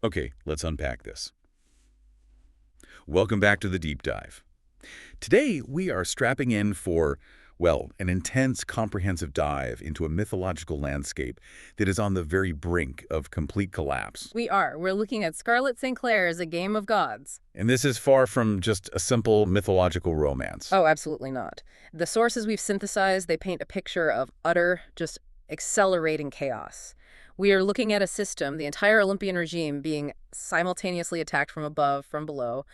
Okay, let's unpack this. Welcome back to the deep dive. Today, we are strapping in for, well, an intense, comprehensive dive into a mythological landscape that is on the very brink of complete collapse. We are. We're looking at Scarlett St Clair as a game of gods. And this is far from just a simple mythological romance. Oh, absolutely not. The sources we've synthesized, they paint a picture of utter, just accelerating chaos. We are looking at a system, the entire Olympian regime being simultaneously attacked from above, from below,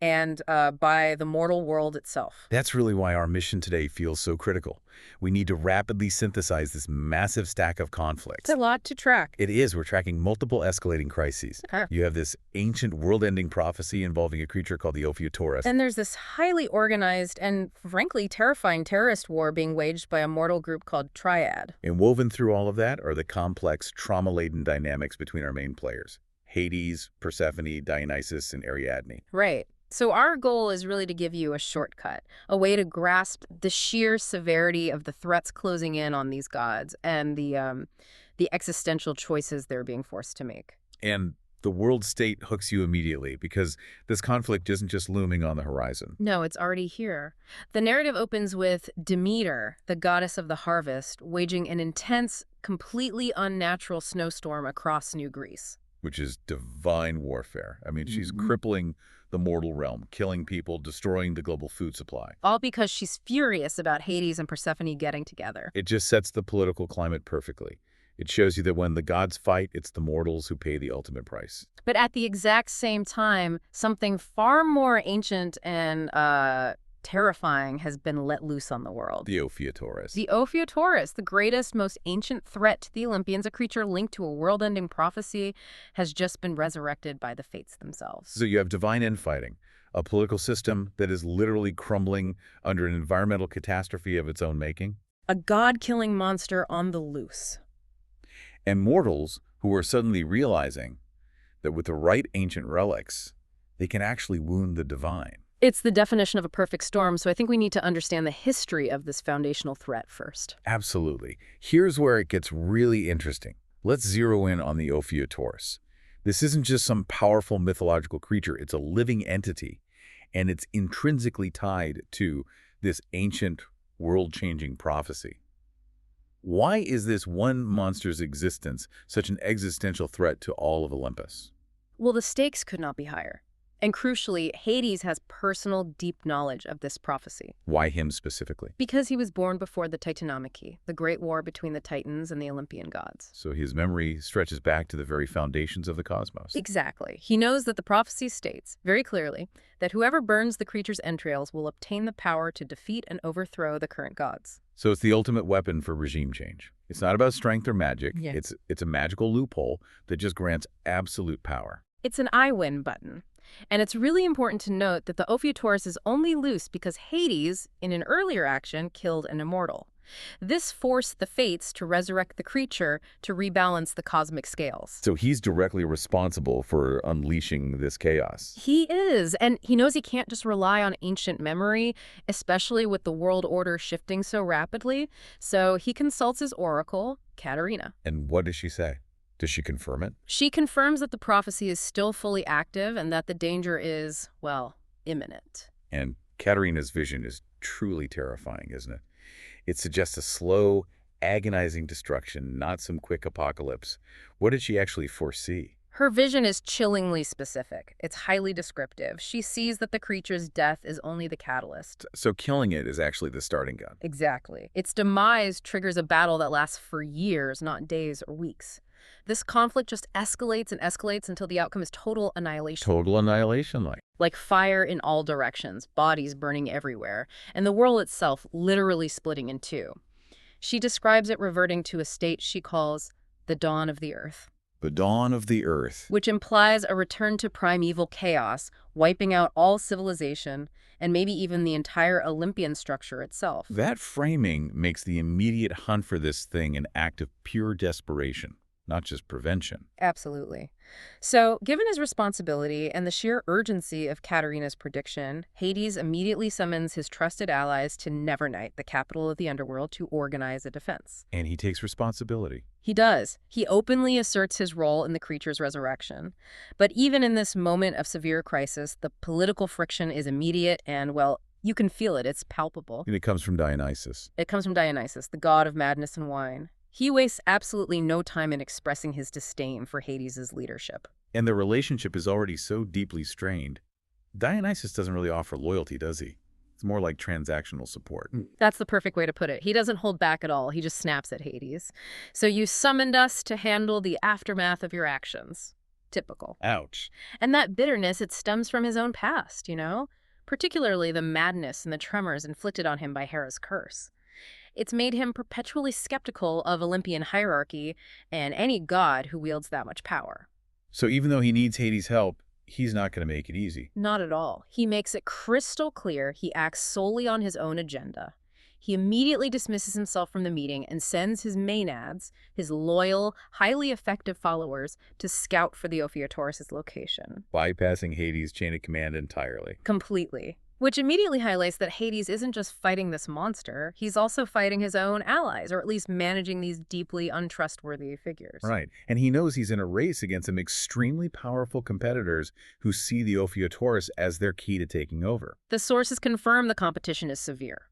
and by the mortal world itself. That's really why our mission today feels so critical. We need to rapidly synthesize this massive stack of conflicts. It's a lot to track. It is. We're tracking multiple escalating crises. Okay. You have this ancient world-ending prophecy involving a creature called the Ophiuchorus. And there's this highly organized and, frankly, terrifying terrorist war being waged by a mortal group called Triad. And woven through all of that are the complex, trauma-laden dynamics between our main players. Hades, Persephone, Dionysus, and Ariadne. Right. So our goal is really to give you a shortcut, a way to grasp the sheer severity of the threats closing in on these gods and the existential choices they're being forced to make. And the world state hooks you immediately because this conflict isn't just looming on the horizon. No, it's already here. The narrative opens with Demeter, the goddess of the harvest, waging an intense, completely unnatural snowstorm across New Greece. Which is divine warfare. I mean, she's crippling the mortal realm, killing people, destroying the global food supply. All because she's furious about Hades and Persephone getting together. It just sets the political climate perfectly. It shows you that when the gods fight, it's the mortals who pay the ultimate price. But at the exact same time, something far more ancient and terrifying has been let loose on the world. The Ophiuchorus. The Ophiuchorus, the greatest, most ancient threat to the Olympians, a creature linked to a world-ending prophecy, has just been resurrected by the fates themselves. So you have divine infighting, a political system that is literally crumbling under an environmental catastrophe of its own making. A god-killing monster on the loose. And mortals who are suddenly realizing that with the right ancient relics, they can actually wound the divine. It's the definition of a perfect storm, so I think we need to understand the history of this foundational threat first. Absolutely. Here's where it gets really interesting. Let's zero in on the Ophiuchorus. This isn't just some powerful mythological creature. It's a living entity, and it's intrinsically tied to this ancient, world-changing prophecy. Why is this one monster's existence such an existential threat to all of Olympus? Well, the stakes could not be higher. And crucially, Hades has personal, deep knowledge of this prophecy. Why him specifically? Because he was born before the Titanomachy, the great war between the Titans and the Olympian gods. So his memory stretches back to the very foundations of the cosmos. Exactly. He knows that the prophecy states, very clearly, that whoever burns the creature's entrails will obtain the power to defeat and overthrow the current gods. So it's the ultimate weapon for regime change. It's not about strength or magic. Yeah. It's a magical loophole that just grants absolute power. It's an I win button. And it's really important to note that the Ophiuchorus is only loose because Hades, in an earlier action, killed an immortal. This forced the fates to resurrect the creature to rebalance the cosmic scales. So he's directly responsible for unleashing this chaos. He is, and he knows he can't just rely on ancient memory, especially with the world order shifting so rapidly. So he consults his oracle, Katerina. And what does she say? Does she confirm it? She confirms that the prophecy is still fully active and that the danger is, well, imminent. And Katerina's vision is truly terrifying, isn't it? It suggests a slow, agonizing destruction, not some quick apocalypse. What did she actually foresee? Her vision is chillingly specific. It's highly descriptive. She sees that the creature's death is only the catalyst. So killing it is actually the starting gun. Exactly. Its demise triggers a battle that lasts for years, not days or weeks. This conflict just escalates and escalates until the outcome is total annihilation. Total annihilation, Like fire in all directions, bodies burning everywhere, and the world itself literally splitting in two. She describes it reverting to a state she calls the dawn of the earth. The dawn of the earth. Which implies a return to primeval chaos, wiping out all civilization, and maybe even the entire Olympian structure itself. That framing makes the immediate hunt for this thing an act of pure desperation, not just prevention. Absolutely. So, given his responsibility and the sheer urgency of Katerina's prediction, Hades immediately summons his trusted allies to Nevernight, the capital of the underworld, to organize a defense. And he takes responsibility. He does. He openly asserts his role in the creature's resurrection. But even in this moment of severe crisis, the political friction is immediate and, well, you can feel it. It's palpable. And it comes from Dionysus. It comes from Dionysus, the god of madness and wine. He wastes absolutely no time in expressing his disdain for Hades' leadership. And the relationship is already so deeply strained. Dionysus doesn't really offer loyalty, does he? It's more like transactional support. That's the perfect way to put it. He doesn't hold back at all. He just snaps at Hades. So you summoned us to handle the aftermath of your actions. Typical. Ouch. And that bitterness, it stems from his own past, you know? Particularly the madness and the tremors inflicted on him by Hera's curse. It's made him perpetually skeptical of Olympian hierarchy and any god who wields that much power. So even though he needs Hades' help, he's not going to make it easy. Not at all. He makes it crystal clear he acts solely on his own agenda. He immediately dismisses himself from the meeting and sends his maenads, his loyal, highly effective followers, to scout for the Ophiuchorus' location. Bypassing Hades' chain of command entirely. Completely. Which immediately highlights that Hades isn't just fighting this monster, he's also fighting his own allies, or at least managing these deeply untrustworthy figures. Right. And he knows he's in a race against some extremely powerful competitors who see the Ophiuchorus as their key to taking over. The sources confirm the competition is severe.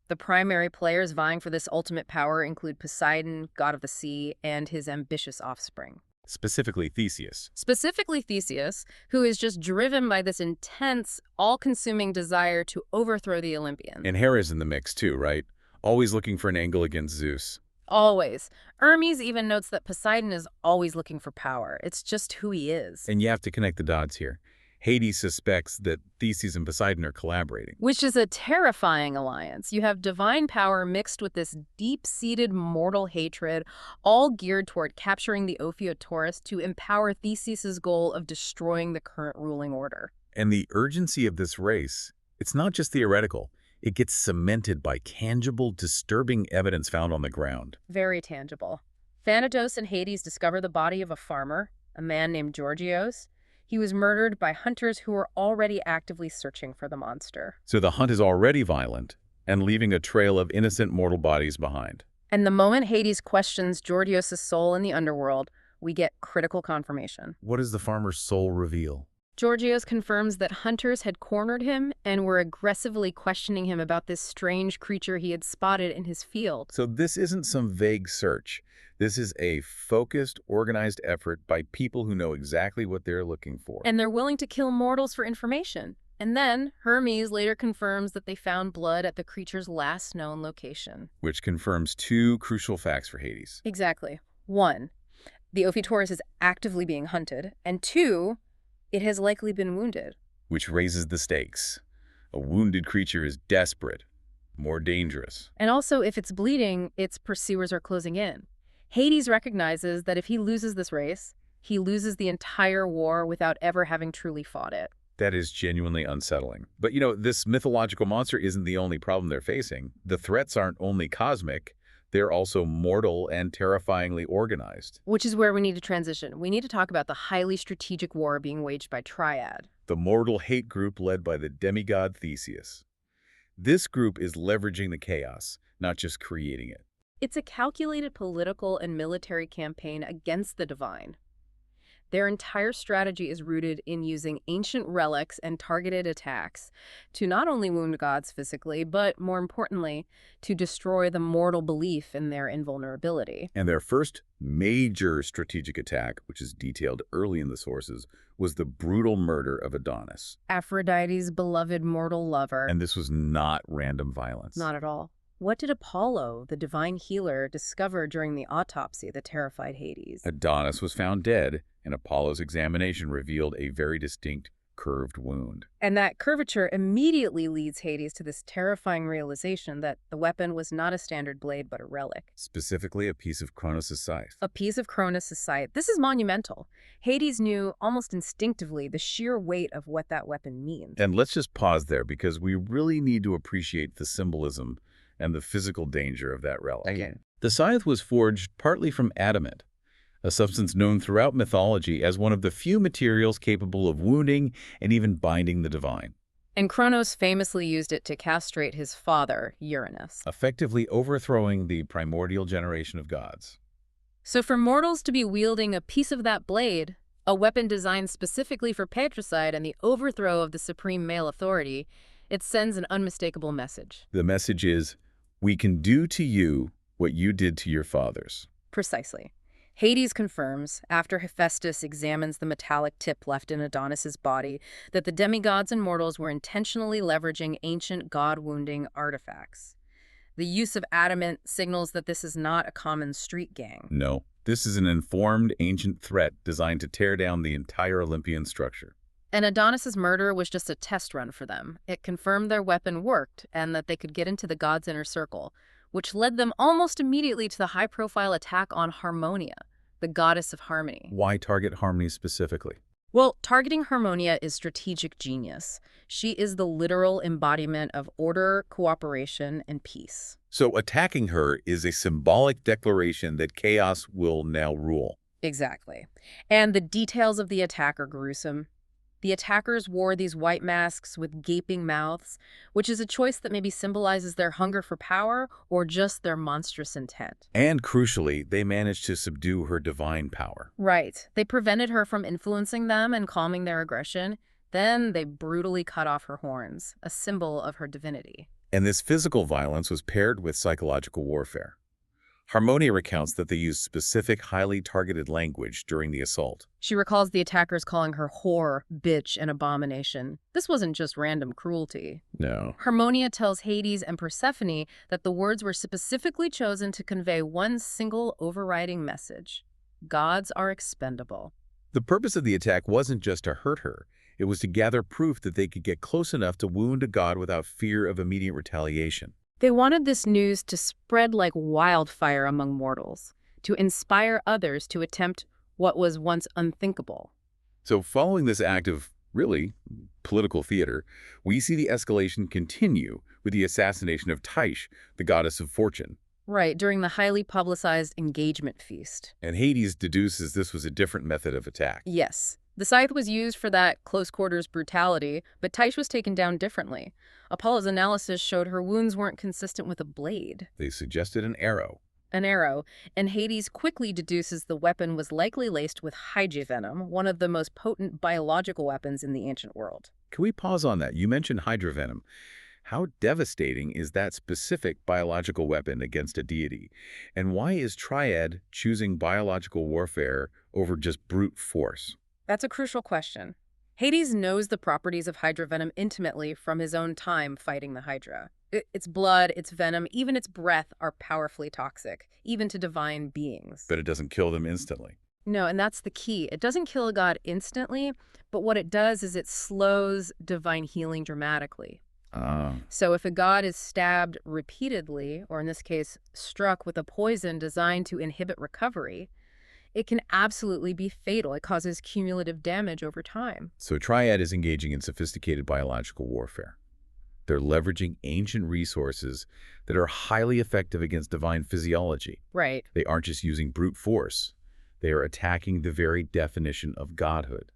The primary players vying for this ultimate power include Poseidon, god of the sea, and his ambitious offspring. Specifically Theseus. Specifically Theseus, who is just driven by this intense, all-consuming desire to overthrow the Olympians. And Hera's in the mix too, right? Always looking for an angle against Zeus. Always. Hermes even notes that Poseidon is always looking for power. It's just who he is. And you have to connect the dots here. Hades suspects that Theseus and Poseidon are collaborating. Which is a terrifying alliance. You have divine power mixed with this deep-seated mortal hatred, all geared toward capturing the Ophiuchorus to empower Theseus' goal of destroying the current ruling order. And the urgency of this race, it's not just theoretical. It gets cemented by tangible, disturbing evidence found on the ground. Very tangible. Thanatos and Hades discover the body of a farmer, a man named Georgios. He was murdered by hunters who were already actively searching for the monster. So the hunt is already violent and leaving a trail of innocent mortal bodies behind. And the moment Hades questions Georgios' soul in the underworld, we get critical confirmation. What does the farmer's soul reveal? Georgios confirms that hunters had cornered him and were aggressively questioning him about this strange creature he had spotted in his field. So this isn't some vague search. This is a focused, organized effort by people who know exactly what they're looking for. And they're willing to kill mortals for information. And then Hermes later confirms that they found blood at the creature's last known location. Which confirms two crucial facts for Hades. Exactly. 1, the Ophiuchorus is actively being hunted. And 2, it has likely been wounded. Which raises the stakes. A wounded creature is desperate, more dangerous. And also, if it's bleeding, its pursuers are closing in. Hades recognizes that if he loses this race, he loses the entire war without ever having truly fought it. That is genuinely unsettling. But, this mythological monster isn't the only problem they're facing. The threats aren't only cosmic, they're also mortal and terrifyingly organized. Which is where we need to transition. We need to talk about the highly strategic war being waged by Triad. The mortal hate group led by the demigod Theseus. This group is leveraging the chaos, not just creating it. It's a calculated political and military campaign against the divine. Their entire strategy is rooted in using ancient relics and targeted attacks to not only wound gods physically, but more importantly, to destroy the mortal belief in their invulnerability. And their first major strategic attack, which is detailed early in the sources, was the brutal murder of Adonis. Aphrodite's beloved mortal lover. And this was not random violence. Not at all. What did Apollo, the divine healer, discover during the autopsy that terrified Hades? Adonis was found dead, and Apollo's examination revealed a very distinct curved wound. And that curvature immediately leads Hades to this terrifying realization that the weapon was not a standard blade, but a relic. Specifically, a piece of Kronos' scythe. A piece of Kronos' scythe. This is monumental. Hades knew almost instinctively the sheer weight of what that weapon means. And let's just pause there, because we really need to appreciate the symbolism and the physical danger of that relic. Again. The scythe was forged partly from adamant, a substance known throughout mythology as one of the few materials capable of wounding and even binding the divine, And Kronos famously used it to castrate his father, Uranus. effectively overthrowing the primordial generation of gods. So for mortals to be wielding a piece of that blade, a weapon designed specifically for patricide and the overthrow of the supreme male authority, it sends an unmistakable message. The message is, we can do to you what you did to your fathers. Precisely. Hades confirms, after Hephaestus examines the metallic tip left in Adonis's body, that the demigods and mortals were intentionally leveraging ancient god-wounding artifacts. The use of adamant signals that this is not a common street gang. No, this is an informed ancient threat designed to tear down the entire Olympian structure. And Adonis's murder was just a test run for them. It confirmed their weapon worked and that they could get into the gods' inner circle, which led them almost immediately to the high-profile attack on Harmonia, the goddess of harmony. Why target harmony specifically? Well, targeting Harmonia is strategic genius. She is the literal embodiment of order, cooperation, and peace. So attacking her is a symbolic declaration that chaos will now rule. Exactly. And the details of the attack are gruesome. The attackers wore these white masks with gaping mouths, which is a choice that maybe symbolizes their hunger for power or just their monstrous intent. And crucially, they managed to subdue her divine power. Right. They prevented her from influencing them and calming their aggression. Then they brutally cut off her horns, a symbol of her divinity. And this physical violence was paired with psychological warfare. Harmonia recounts that they used specific, highly targeted language during the assault. She recalls the attackers calling her whore, bitch, and abomination. This wasn't just random cruelty. No. Harmonia tells Hades and Persephone that the words were specifically chosen to convey one single overriding message. Gods are expendable. The purpose of the attack wasn't just to hurt her. It was to gather proof that they could get close enough to wound a god without fear of immediate retaliation. They wanted this news to spread like wildfire among mortals, to inspire others to attempt what was once unthinkable. So following this act of, really, political theater, we see the escalation continue with the assassination of Tyche, the goddess of fortune. Right, during the highly publicized engagement feast. And Hades deduces this was a different method of attack. Yes. The scythe was used for that close-quarters brutality, but Tyche was taken down differently. Apollo's analysis showed her wounds weren't consistent with a blade. They suggested an arrow. An arrow, and Hades quickly deduces the weapon was likely laced with hydrovenom, one of the most potent biological weapons in the ancient world. Can we pause on that? You mentioned hydrovenom. How devastating is that specific biological weapon against a deity? And why is Triad choosing biological warfare over just brute force? That's a crucial question. Hades knows the properties of hydrovenom intimately from his own time fighting the Hydra. Its blood, its venom, even its breath are powerfully toxic, even to divine beings. But it doesn't kill them instantly. No, and that's the key. It doesn't kill a god instantly, but what it does is it slows divine healing dramatically. So if a god is stabbed repeatedly, or in this case, struck with a poison designed to inhibit recovery, it can absolutely be fatal. It causes cumulative damage over time. So Triad is engaging in sophisticated biological warfare. They're leveraging ancient resources that are highly effective against divine physiology. Right. They aren't just using brute force. They are attacking the very definition of godhood,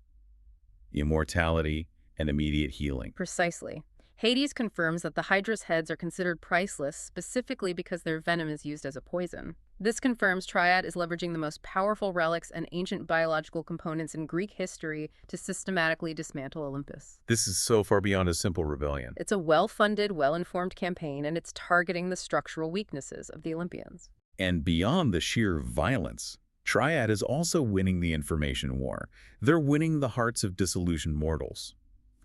immortality, and immediate healing. Precisely. Hades confirms that the Hydra's heads are considered priceless specifically because their venom is used as a poison. This confirms Triad is leveraging the most powerful relics and ancient biological components in Greek history to systematically dismantle Olympus. This is so far beyond a simple rebellion. It's a well-funded, well-informed campaign, and it's targeting the structural weaknesses of the Olympians. And beyond the sheer violence, Triad is also winning the information war. They're winning the hearts of disillusioned mortals.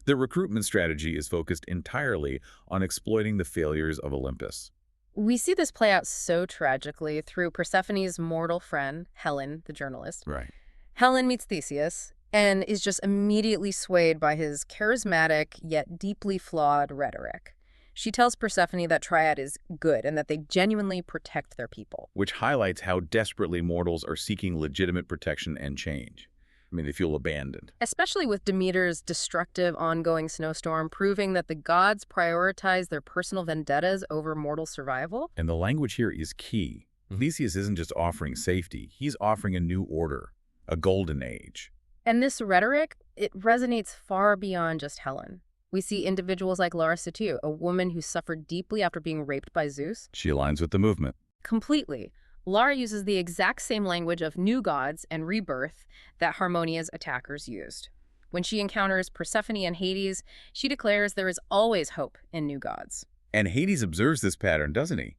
Their recruitment strategy is focused entirely on exploiting the failures of Olympus. We see this play out so tragically through Persephone's mortal friend, Helen, the journalist. Right. Helen meets Theseus and is just immediately swayed by his charismatic yet deeply flawed rhetoric. She tells Persephone that Triad is good and that they genuinely protect their people. Which highlights how desperately mortals are seeking legitimate protection and change. I mean, they feel abandoned. Especially with Demeter's destructive ongoing snowstorm, proving that the gods prioritize their personal vendettas over mortal survival. And the language here is key. Theseus isn't just offering safety, he's offering a new order, a golden age. And this rhetoric, it resonates far beyond just Helen. We see individuals like Lara Satu, a woman who suffered deeply after being raped by Zeus. She aligns with the movement. Completely. Lara uses the exact same language of new gods and rebirth that Harmonia's attackers used. When she encounters Persephone and Hades, she declares there is always hope in new gods. And Hades observes this pattern, doesn't he?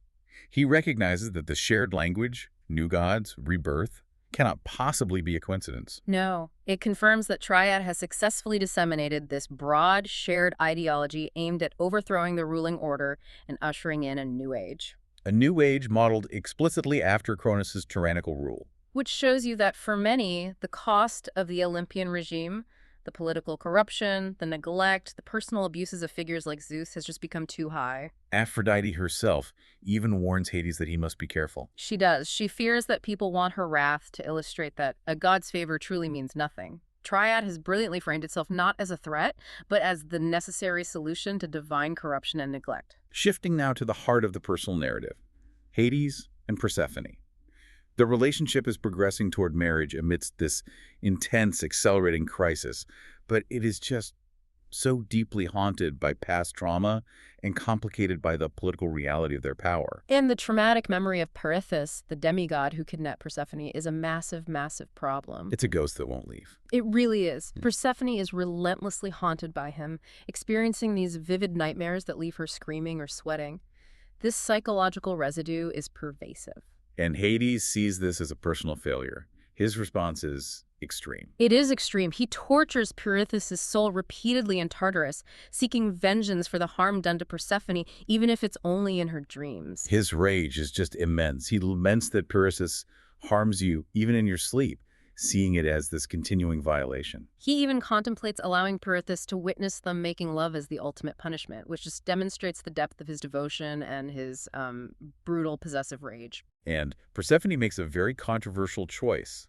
He recognizes that the shared language, new gods, rebirth, cannot possibly be a coincidence. No, it confirms that Triad has successfully disseminated this broad, shared ideology aimed at overthrowing the ruling order and ushering in a new age. A new age modeled explicitly after Cronus' tyrannical rule. Which shows you that for many, the cost of the Olympian regime, the political corruption, the neglect, the personal abuses of figures like Zeus has just become too high. Aphrodite herself even warns Hades that he must be careful. She does. She fears that people want her wrath to illustrate that a god's favor truly means nothing. Triad has brilliantly framed itself not as a threat, but as the necessary solution to divine corruption and neglect. Shifting now to the heart of the personal narrative, Hades and Persephone. The relationship is progressing toward marriage amidst this intense, accelerating crisis, but it is just so deeply haunted by past trauma and complicated by the political reality of their power. And the traumatic memory of Perithous, the demigod who kidnapped Persephone, is a massive, massive problem. It's a ghost that won't leave. It really is. Persephone is relentlessly haunted by him, experiencing these vivid nightmares that leave her screaming or sweating. This psychological residue is pervasive. And Hades sees this as a personal failure. His response is extreme. It is extreme. He tortures Pirithous' soul repeatedly in Tartarus, seeking vengeance for the harm done to Persephone, even if it's only in her dreams. His rage is just immense. He laments that Pirithous harms you even in your sleep, seeing it as this continuing violation. He even contemplates allowing Pirithous to witness them making love as the ultimate punishment, which just demonstrates the depth of his devotion and his brutal, possessive rage. And Persephone makes a very controversial choice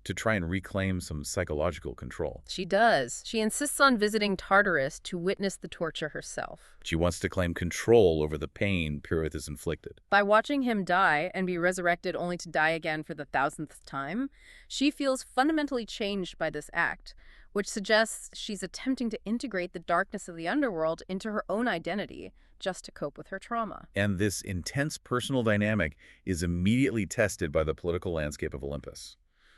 to try and reclaim some psychological control. She does. She insists on visiting Tartarus to witness the torture herself. She wants to claim control over the pain Pirithous inflicted. By watching him die and be resurrected only to die again for the 1000th time, she feels fundamentally changed by this act, which suggests she's attempting to integrate the darkness of the underworld into her own identity just to cope with her trauma. And this intense personal dynamic is immediately tested by the political landscape of Olympus.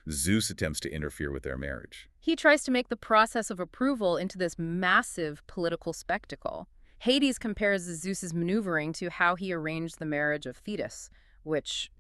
Zeus attempts to interfere with their marriage. He tries to make the process of approval into this massive political spectacle. Hades compares Zeus's maneuvering to how he arranged the marriage of Thetis, which,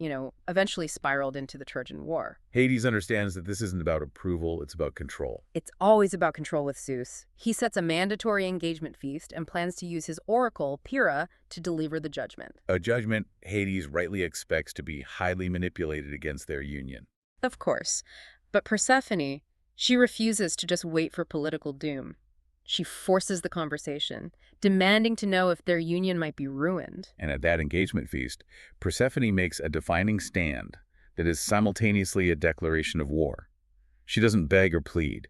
eventually spiraled into the Trojan War. Hades understands that this isn't about approval, it's about control. It's always about control with Zeus. He sets a mandatory engagement feast and plans to use his oracle, Pyrrha, to deliver the judgment. A judgment Hades rightly expects to be highly manipulated against their union. Of course. But Persephone, she refuses to just wait for political doom. She forces the conversation, demanding to know if their union might be ruined. And at that engagement feast, Persephone makes a defining stand that is simultaneously a declaration of war. She doesn't beg or plead.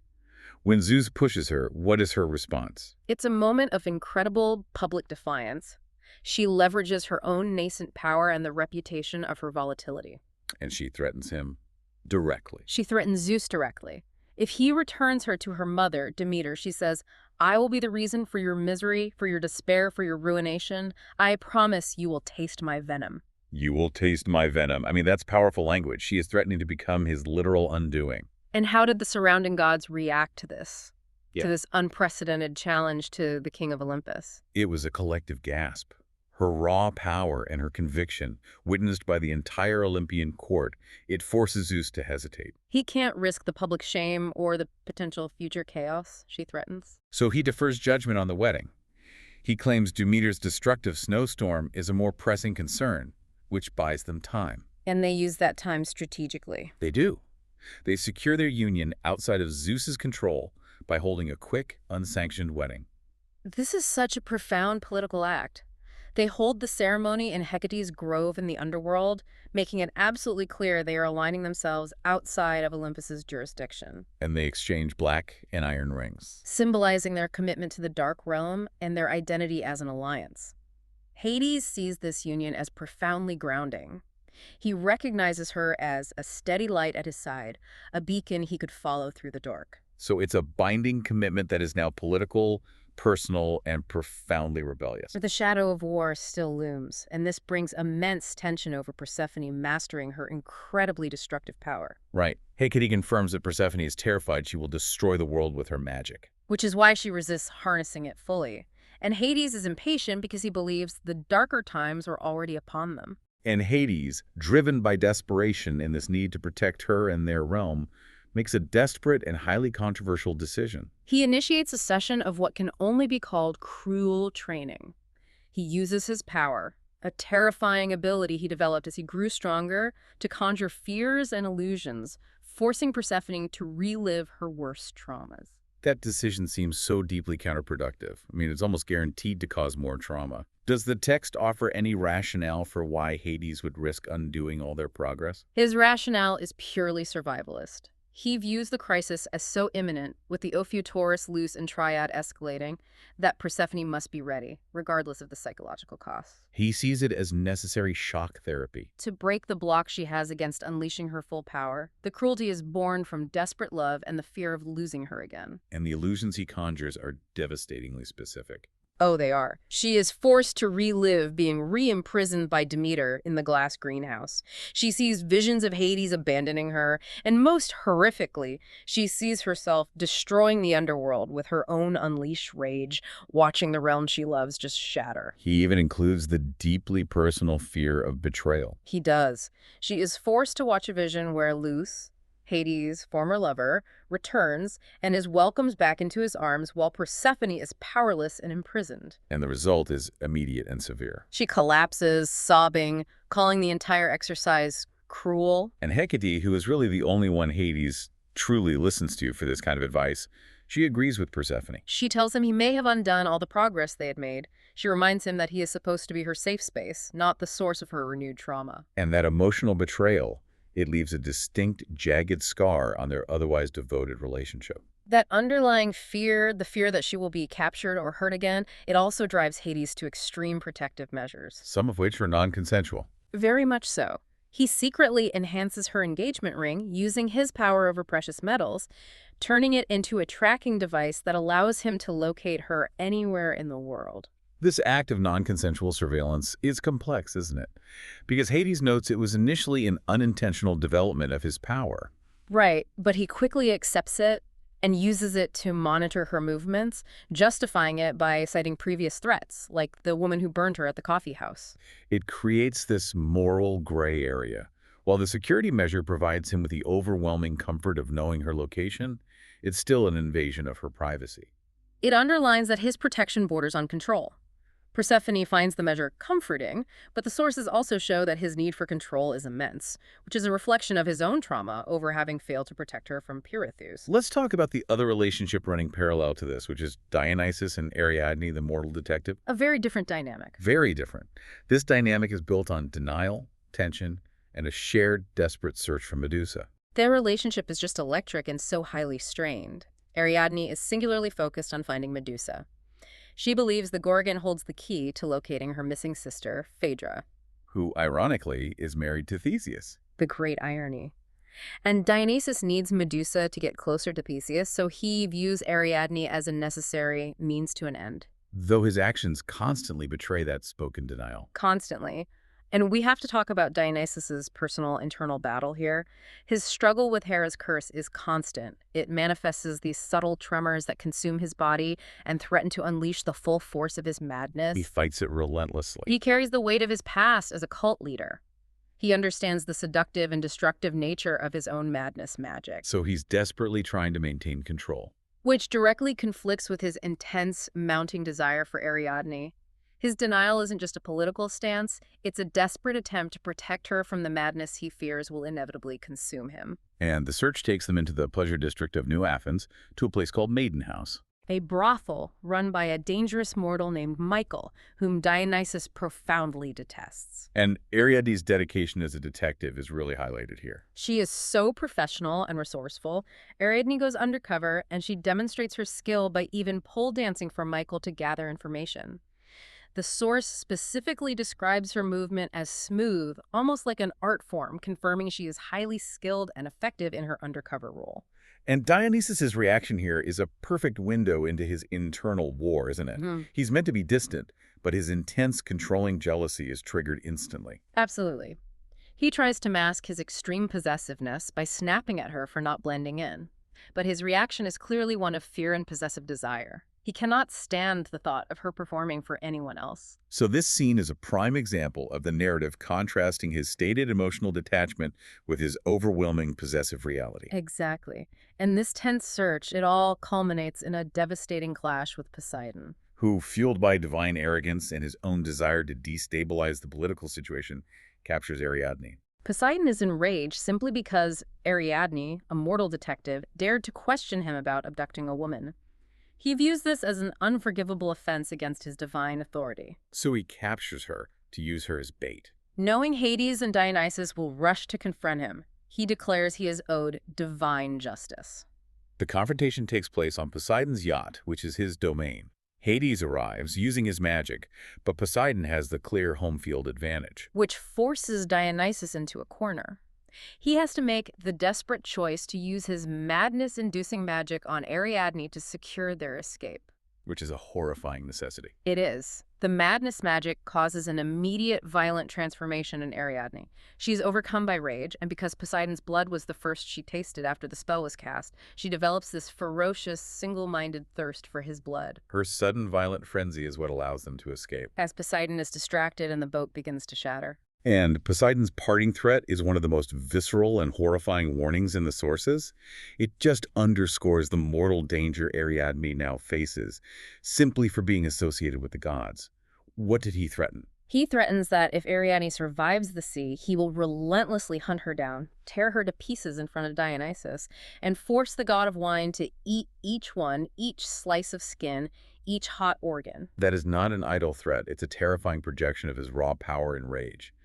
When Zeus pushes her, what is her response? It's a moment of incredible public defiance. She leverages her own nascent power and the reputation of her volatility. And she threatens him directly. She threatens Zeus directly. If he returns her to her mother, Demeter, she says, "I will be the reason for your misery, for your despair, for your ruination. I promise you will taste my venom." You will taste my venom. I mean, that's powerful language. She is threatening to become his literal undoing. And how did the surrounding gods react to this? Yeah. To this unprecedented challenge to the king of Olympus? It was a collective gasp. Her raw power and her conviction, witnessed by the entire Olympian court, it forces Zeus to hesitate. He can't risk the public shame or the potential future chaos, she threatens. So he defers judgment on the wedding. He claims Demeter's destructive snowstorm is a more pressing concern, which buys them time. And they use that time strategically. They do. They secure their union outside of Zeus's control by holding a quick, unsanctioned wedding. This is such a profound political act. They hold the ceremony in Hecate's grove in the underworld, making it absolutely clear they are aligning themselves outside of Olympus's jurisdiction. And they exchange black and iron rings, symbolizing their commitment to the dark realm and their identity as an alliance. Hades sees this union as profoundly grounding. He recognizes her as a steady light at his side, a beacon he could follow through the dark. So it's a binding commitment that is now political, personal, and profoundly rebellious. But the shadow of war still looms, and this brings immense tension over Persephone mastering her incredibly destructive power. Right. Hecate confirms that Persephone is terrified she will destroy the world with her magic. Which is why she resists harnessing it fully. And Hades is impatient because he believes the darker times are already upon them. And Hades, driven by desperation in this need to protect her and their realm, makes a desperate and highly controversial decision. He initiates a session of what can only be called cruel training. He uses his power, a terrifying ability he developed as he grew stronger, to conjure fears and illusions, forcing Persephone to relive her worst traumas. That decision seems so deeply counterproductive. I mean, it's almost guaranteed to cause more trauma. Does the text offer any rationale for why Hades would risk undoing all their progress? His rationale is purely survivalist. He views the crisis as so imminent, with the Ophiuchorus, Luce, and Triad escalating, that Persephone must be ready, regardless of the psychological costs. He sees it as necessary shock therapy. To break the block she has against unleashing her full power, the cruelty is born from desperate love and the fear of losing her again. And the illusions he conjures are devastatingly specific. Oh, they are. She is forced to relive being re-imprisoned by Demeter in the glass greenhouse. She sees visions of Hades abandoning her, and most horrifically, she sees herself destroying the underworld with her own unleashed rage, watching the realm she loves just shatter. He even includes the deeply personal fear of betrayal. He does. She is forced to watch a vision where Luce, Hades' former lover, returns and is welcomed back into his arms while Persephone is powerless and imprisoned. And the result is immediate and severe. She collapses, sobbing, calling the entire exercise cruel. And Hecate, who is really the only one Hades truly listens to for this kind of advice, she agrees with Persephone. She tells him he may have undone all the progress they had made. She reminds him that he is supposed to be her safe space, not the source of her renewed trauma. And that emotional betrayal, it leaves a distinct, jagged scar on their otherwise devoted relationship. That underlying fear, the fear that she will be captured or hurt again, it also drives Hades to extreme protective measures. Some of which are non-consensual. Very much so. He secretly enhances her engagement ring using his power over precious metals, turning it into a tracking device that allows him to locate her anywhere in the world. This act of non-consensual surveillance is complex, isn't it? Because Hades notes it was initially an unintentional development of his power. Right, but he quickly accepts it and uses it to monitor her movements, justifying it by citing previous threats, like the woman who burned her at the coffee house. It creates this moral gray area. While the security measure provides him with the overwhelming comfort of knowing her location, it's still an invasion of her privacy. It underlines that his protection borders on control. Persephone finds the measure comforting, but the sources also show that his need for control is immense, which is a reflection of his own trauma over having failed to protect her from Pirithous. Let's talk about the other relationship running parallel to this, which is Dionysus and Ariadne, the mortal detective. A very different dynamic. Very different. This dynamic is built on denial, tension, and a shared, desperate search for Medusa. Their relationship is just electric and so highly strained. Ariadne is singularly focused on finding Medusa. She believes the Gorgon holds the key to locating her missing sister, Phaedra. Who, ironically, is married to Theseus. The great irony. And Dionysus needs Medusa to get closer to Theseus, so he views Ariadne as a necessary means to an end. Though his actions constantly betray that spoken denial. Constantly. And we have to talk about Dionysus's personal internal battle here. His struggle with Hera's curse is constant. It manifests as these subtle tremors that consume his body and threaten to unleash the full force of his madness. He fights it relentlessly. He carries the weight of his past as a cult leader. He understands the seductive and destructive nature of his own madness magic. So he's desperately trying to maintain control. Which directly conflicts with his intense, mounting desire for Ariadne. His denial isn't just a political stance, it's a desperate attempt to protect her from the madness he fears will inevitably consume him. And the search takes them into the pleasure district of New Athens to a place called Maiden House. A brothel run by a dangerous mortal named Michael, whom Dionysus profoundly detests. And Ariadne's dedication as a detective is really highlighted here. She is so professional and resourceful. Ariadne goes undercover, and she demonstrates her skill by even pole dancing for Michael to gather information. The source specifically describes her movement as smooth, almost like an art form, confirming she is highly skilled and effective in her undercover role. And Dionysus's reaction here is a perfect window into his internal war, isn't it? Mhm. He's meant to be distant, but his intense, controlling jealousy is triggered instantly. Absolutely. He tries to mask his extreme possessiveness by snapping at her for not blending in. But his reaction is clearly one of fear and possessive desire. He cannot stand the thought of her performing for anyone else. So this scene is a prime example of the narrative contrasting his stated emotional detachment with his overwhelming possessive reality. Exactly. In this tense search, it all culminates in a devastating clash with Poseidon. Who, fueled by divine arrogance and his own desire to destabilize the political situation, captures Ariadne. Poseidon is enraged simply because Ariadne, a mortal detective, dared to question him about abducting a woman. He views this as an unforgivable offense against his divine authority. So he captures her to use her as bait. Knowing Hades and Dionysus will rush to confront him, he declares he is owed divine justice. The confrontation takes place on Poseidon's yacht, which is his domain. Hades arrives using his magic, but Poseidon has the clear home field advantage. Which forces Dionysus into a corner. He has to make the desperate choice to use his madness-inducing magic on Ariadne to secure their escape. Which is a horrifying necessity. It is. The madness magic causes an immediate violent transformation in Ariadne. She is overcome by rage, and because Poseidon's blood was the first she tasted after the spell was cast, she develops this ferocious, single-minded thirst for his blood. Her sudden violent frenzy is what allows them to escape. As Poseidon is distracted and the boat begins to shatter. And Poseidon's parting threat is one of the most visceral and horrifying warnings in the sources. It just underscores the mortal danger Ariadne now faces, simply for being associated with the gods. What did he threaten? He threatens that if Ariadne survives the sea, he will relentlessly hunt her down, tear her to pieces in front of Dionysus, and force the god of wine to eat each slice of skin, each hot organ. That is not an idle threat. It's a terrifying projection of his raw power and rage.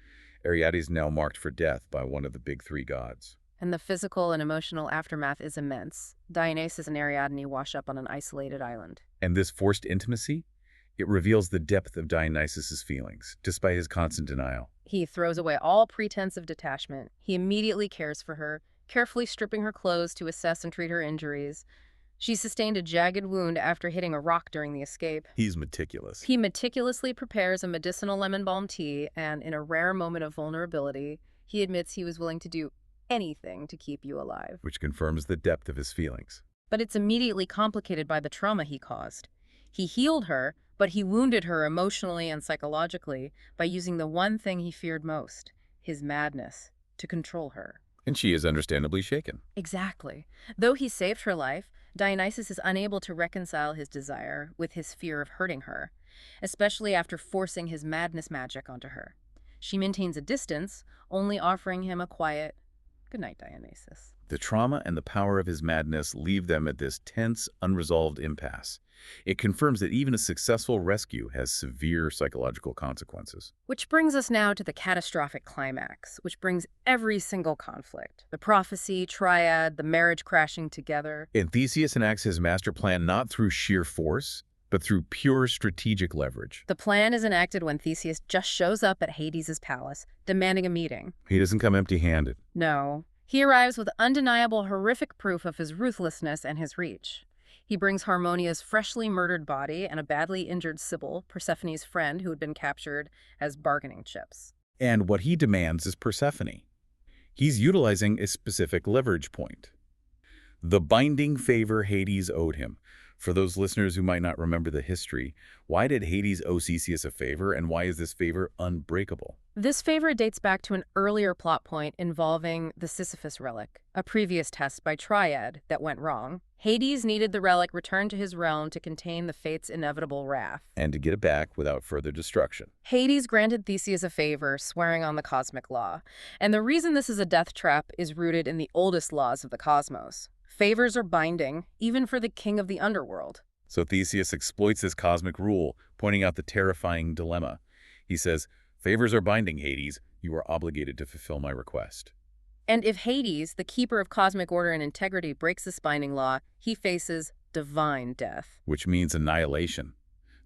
Ariadne is now marked for death by one of the big three gods. And the physical and emotional aftermath is immense. Dionysus and Ariadne wash up on an isolated island. And this forced intimacy? It reveals the depth of Dionysus's feelings, despite his constant denial. He throws away all pretense of detachment. He immediately cares for her, carefully stripping her clothes to assess and treat her injuries. She sustained a jagged wound after hitting a rock during the escape. He's meticulous. He meticulously prepares a medicinal lemon balm tea, and in a rare moment of vulnerability, he admits he was willing to do anything to keep you alive. Which confirms the depth of his feelings. But it's immediately complicated by the trauma he caused. He healed her, but he wounded her emotionally and psychologically by using the one thing he feared most, his madness, to control her. And she is understandably shaken. Exactly. Though he saved her life, Dionysus is unable to reconcile his desire with his fear of hurting her, especially after forcing his madness magic onto her. She maintains a distance, only offering him a quiet, "Good night, Dionysus." The trauma and the power of his madness leave them at this tense, unresolved impasse. It confirms that even a successful rescue has severe psychological consequences. Which brings us now to the catastrophic climax, which brings every single conflict. The prophecy, triad, the marriage crashing together. And Theseus enacts his master plan not through sheer force, but through pure strategic leverage. The plan is enacted when Theseus just shows up at Hades' palace, demanding a meeting. He doesn't come empty-handed. No. He arrives with undeniable, horrific proof of his ruthlessness and his reach. He brings Harmonia's freshly murdered body and a badly injured Sibyl, Persephone's friend, who had been captured as bargaining chips. And what he demands is Persephone. He's utilizing a specific leverage point. The binding favor Hades owed him. For those listeners who might not remember the history, why did Hades owe Theseus a favor, and why is this favor unbreakable? This favor dates back to an earlier plot point involving the Sisyphus relic, a previous test by Triad that went wrong. Hades needed the relic returned to his realm to contain the fate's inevitable wrath. And to get it back without further destruction. Hades granted Theseus a favor, swearing on the cosmic law. And the reason this is a death trap is rooted in the oldest laws of the cosmos. Favors are binding, even for the king of the underworld. So Theseus exploits this cosmic rule, pointing out the terrifying dilemma. He says, "Favors are binding, Hades. You are obligated to fulfill my request." And if Hades, the keeper of cosmic order and integrity, breaks this binding law, he faces divine death. Which means annihilation.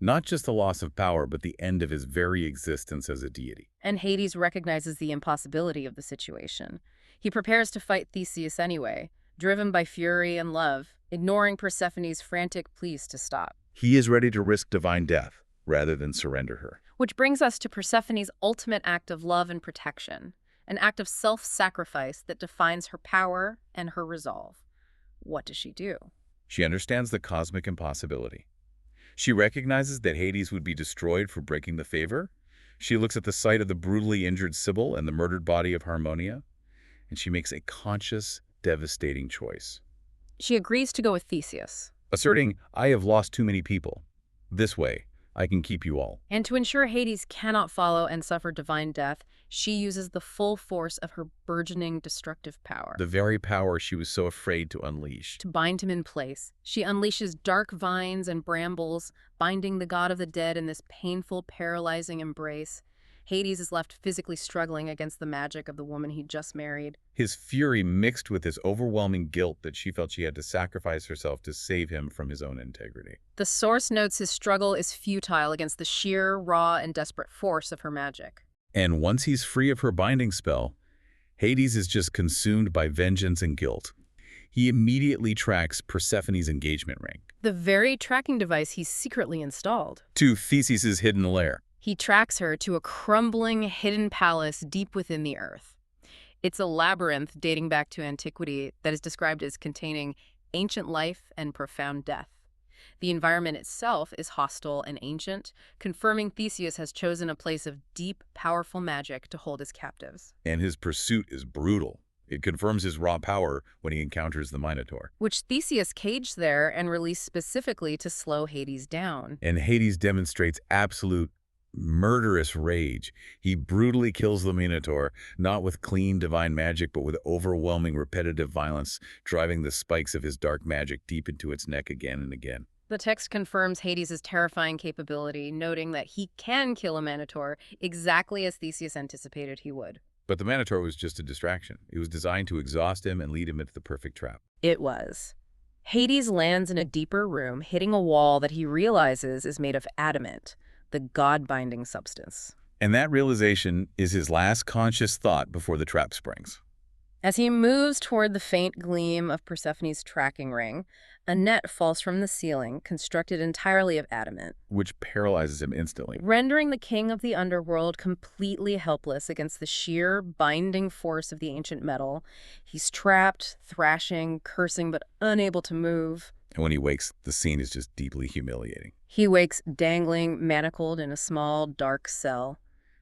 Not just the loss of power, but the end of his very existence as a deity. And Hades recognizes the impossibility of the situation. He prepares to fight Theseus anyway, driven by fury and love, ignoring Persephone's frantic pleas to stop. He is ready to risk divine death rather than surrender her. Which brings us to Persephone's ultimate act of love and protection, an act of self-sacrifice that defines her power and her resolve. What does she do? She understands the cosmic impossibility. She recognizes that Hades would be destroyed for breaking the favor. She looks at the sight of the brutally injured Sibyl and the murdered body of Harmonia, and she makes a conscious, devastating choice. She agrees to go with Theseus. Asserting, I have lost too many people. This way, I can keep you all. And to ensure Hades cannot follow and suffer divine death, she uses the full force of her burgeoning destructive power. The very power she was so afraid to unleash. To bind him in place, she unleashes dark vines and brambles, binding the god of the dead in this painful, paralyzing embrace. Hades is left physically struggling against the magic of the woman he just married. His fury mixed with his overwhelming guilt that she felt she had to sacrifice herself to save him from his own integrity. The source notes his struggle is futile against the sheer, raw, and desperate force of her magic. And once he's free of her binding spell, Hades is just consumed by vengeance and guilt. He immediately tracks Persephone's engagement ring. The very tracking device he's secretly installed. To Theseus's hidden lair. He tracks her to a crumbling, hidden palace deep within the earth. It's a labyrinth dating back to antiquity that is described as containing ancient life and profound death. The environment itself is hostile and ancient, confirming Theseus has chosen a place of deep, powerful magic to hold his captives. And his pursuit is brutal. It confirms his raw power when he encounters the Minotaur. Which Theseus caged there and released specifically to slow Hades down. And Hades demonstrates absolute murderous rage. He brutally kills the Minotaur, not with clean divine magic, but with overwhelming repetitive violence, driving the spikes of his dark magic deep into its neck again and again. The text confirms Hades' terrifying capability, noting that he can kill a Minotaur exactly as Theseus anticipated he would. But the Minotaur was just a distraction. It was designed to exhaust him and lead him into the perfect trap. It was. Hades lands in a deeper room, hitting a wall that he realizes is made of adamant, the god-binding substance. And that realization is his last conscious thought before the trap springs. As he moves toward the faint gleam of Persephone's tracking ring, a net falls from the ceiling, constructed entirely of adamant, which paralyzes him instantly, rendering the king of the underworld completely helpless against the sheer, binding force of the ancient metal. He's trapped, thrashing, cursing, but unable to move. And when he wakes, the scene is just deeply humiliating. He wakes dangling, manacled in a small, dark cell.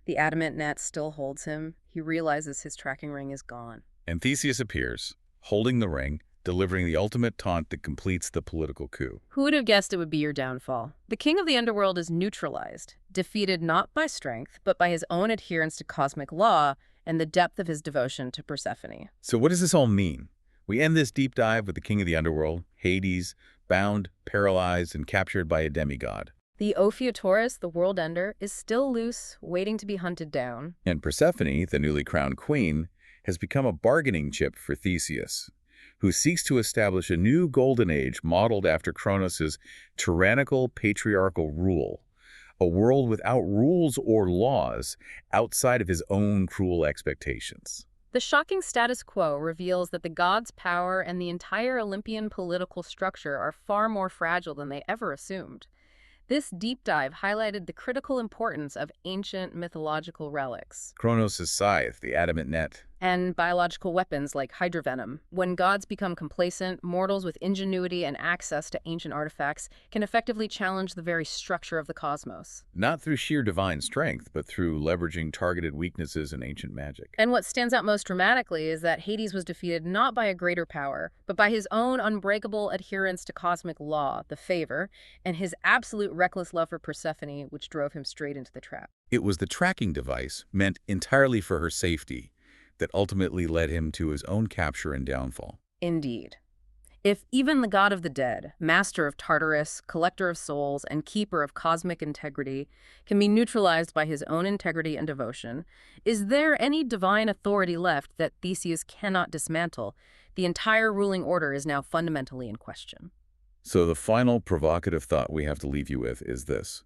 The adamant net still holds him. He realizes his tracking ring is gone. And Theseus appears, holding the ring, delivering the ultimate taunt that completes the political coup. Who would have guessed it would be your downfall? The king of the underworld is neutralized, defeated not by strength, but by his own adherence to cosmic law and the depth of his devotion to Persephone. So what does this all mean? We end this deep dive with the king of the underworld, Hades, bound, paralyzed, and captured by a demigod. The Ophiutorus, the world ender, is still loose, waiting to be hunted down. And Persephone, the newly crowned queen, has become a bargaining chip for Theseus, who seeks to establish a new golden age modeled after Kronos' tyrannical patriarchal rule, a world without rules or laws outside of his own cruel expectations. The shocking status quo reveals that the gods' power and the entire Olympian political structure are far more fragile than they ever assumed. This deep dive highlighted the critical importance of ancient mythological relics. Kronos' scythe, the adamant net. And biological weapons like hydrovenom. When gods become complacent, mortals with ingenuity and access to ancient artifacts can effectively challenge the very structure of the cosmos. Not through sheer divine strength, but through leveraging targeted weaknesses in ancient magic. And what stands out most dramatically is that Hades was defeated not by a greater power, but by his own unbreakable adherence to cosmic law, the favor, and his absolute reckless love for Persephone, which drove him straight into the trap. It was the tracking device, meant entirely for her safety, that ultimately led him to his own capture and downfall. Indeed. If even the god of the dead, master of Tartarus, collector of souls, and keeper of cosmic integrity, can be neutralized by his own integrity and devotion, is there any divine authority left that Theseus cannot dismantle? The entire ruling order is now fundamentally in question. So the final provocative thought we have to leave you with is this.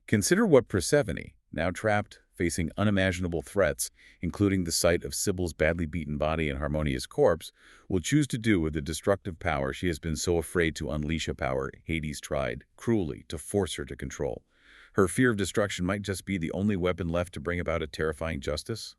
Consider what Persephone, now trapped, facing unimaginable threats, including the sight of Sibyl's badly beaten body and Harmonia's corpse, will choose to do with the destructive power she has been so afraid to unleash, a power Hades tried, cruelly, to force her to control. Her fear of destruction might just be the only weapon left to bring about a terrifying justice.